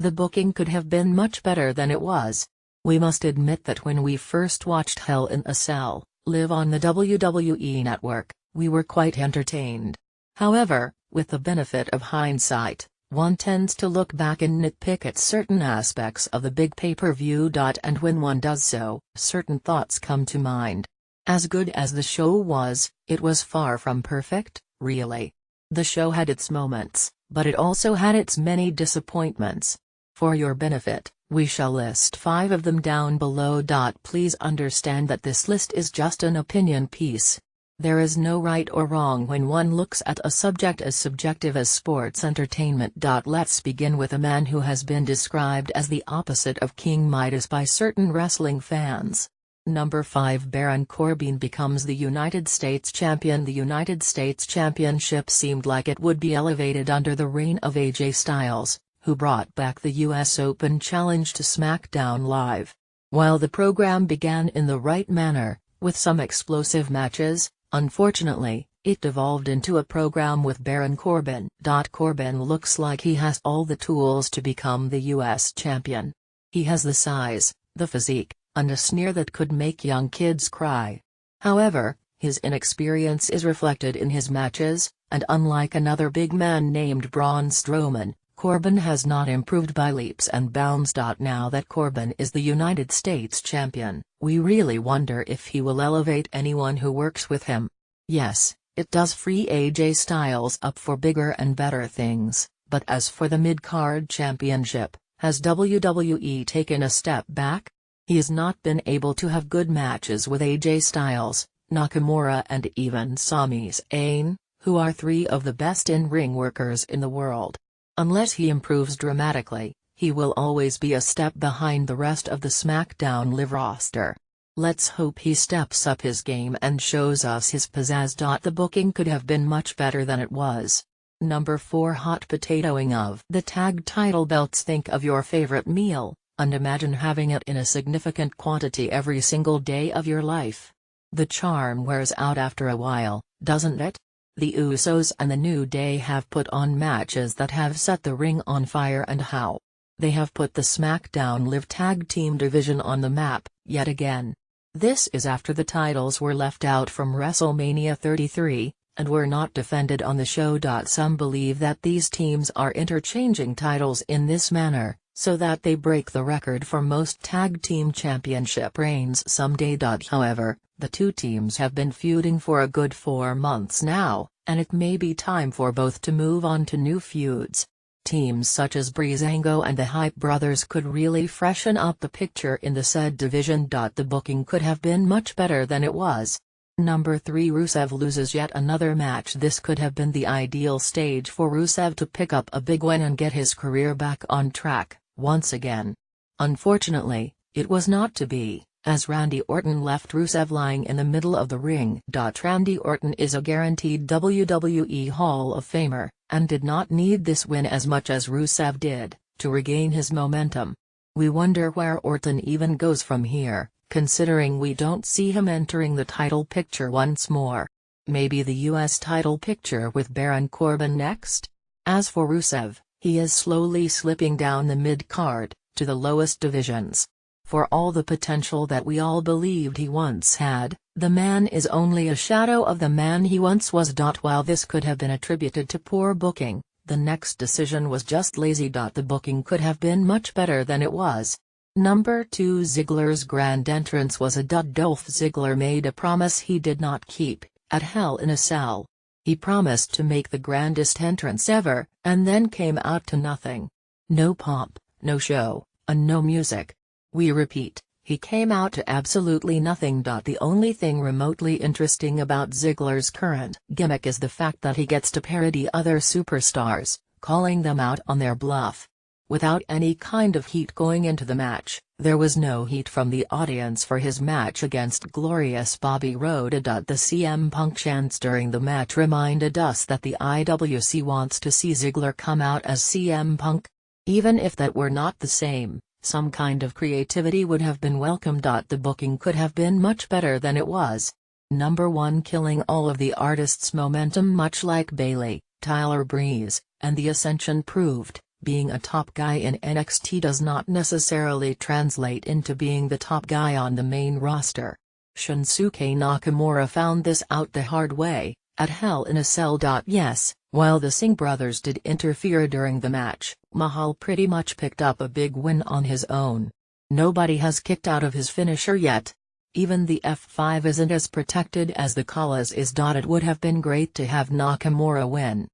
The booking could have been much better than it was. We must admit that when we first watched Hell in a Cell, live on the WWE Network, we were quite entertained. However, with the benefit of hindsight, one tends to look back and nitpick at certain aspects of the big pay-per-view. And when one does so, certain thoughts come to mind. As good as the show was, it was far from perfect, really. The show had its moments, but it also had its many disappointments. For your benefit, we shall list 5 of them down below. Please understand that this list is just an opinion piece. There is no right or wrong when one looks at a subject as subjective as sports entertainment. Let's begin with a man who has been described as the opposite of King Midas by certain wrestling fans. Number 5, Baron Corbin becomes the United States Champion. The United States Championship seemed like it would be elevated under the reign of AJ Styles, who brought back the US Open Challenge to SmackDown Live. While the program began in the right manner, with some explosive matches, unfortunately, it devolved into a program with Baron Corbin. Corbin looks like he has all the tools to become the US champion. He has the size, the physique, and a sneer that could make young kids cry. However, his inexperience is reflected in his matches, and unlike another big man named Braun Strowman, Corbin has not improved by leaps and bounds. Now that Corbin is the United States champion, we really wonder if he will elevate anyone who works with him. Yes, it does free AJ Styles up for bigger and better things, but as for the mid-card championship, has WWE taken a step back? He has not been able to have good matches with AJ Styles, Nakamura and even Sami Zayn, who are 3 of the best in-ring workers in the world. Unless he improves dramatically, he will always be a step behind the rest of the SmackDown Live roster. Let's hope he steps up his game and shows us his pizzazz. The booking could have been much better than it was. Number 4, hot potatoing of the tag title belts. Think of your favorite meal, and imagine having it in a significant quantity every single day of your life. The charm wears out after a while, doesn't it? The Usos and the New Day have put on matches that have set the ring on fire, and how? They have put the SmackDown Live Tag Team division on the map, yet again. This is after the titles were left out from WrestleMania 33, and were not defended on the show. Some believe that these teams are interchanging titles in this manner, so that they break the record for most tag team championship reigns someday. However, the 2 teams have been feuding for a good 4 months now, and it may be time for both to move on to new feuds. Teams such as Breezango and the Hype Brothers could really freshen up the picture in the said division. The booking could have been much better than it was. Number 3, Rusev loses yet another match. This could have been the ideal stage for Rusev to pick up a big win and get his career back on track, once again. Unfortunately, it was not to be, as Randy Orton left Rusev lying in the middle of the ring. Randy Orton is a guaranteed WWE Hall of Famer, and did not need this win as much as Rusev did, to regain his momentum. We wonder where Orton even goes from here, considering we don't see him entering the title picture once more. Maybe the US title picture with Baron Corbin next? As for Rusev, he is slowly slipping down the mid-card, to the lowest divisions. For all the potential that we all believed he once had, the man is only a shadow of the man he once was. While this could have been attributed to poor booking, the next decision was just lazy. The booking could have been much better than it was. Number 2, Ziggler's grand entrance was a dud. Dolph Ziggler made a promise he did not keep, at Hell in a Cell. He promised to make the grandest entrance ever, and then came out to nothing. No pomp, no show, and no music. We repeat, he came out to absolutely nothing. The only thing remotely interesting about Ziggler's current gimmick is the fact that he gets to parody other superstars, calling them out on their bluff. Without any kind of heat going into the match, there was no heat from the audience for his match against Glorious Bobby Roode. The CM Punk chants during the match reminded us that the IWC wants to see Ziggler come out as CM Punk. Even if that were not the same, some kind of creativity would have been welcomed. The booking could have been much better than it was. Number 1, killing all of the artists' momentum much like Bayley, Tyler Breeze, and The Ascension proved. Being a top guy in NXT does not necessarily translate into being the top guy on the main roster. Shinsuke Nakamura found this out the hard way, at Hell in a Cell. Yes, while the Singh brothers did interfere during the match, Mahal pretty much picked up a big win on his own. Nobody has kicked out of his finisher yet. Even the F5 isn't as protected as the Callas is. It would have been great to have Nakamura win,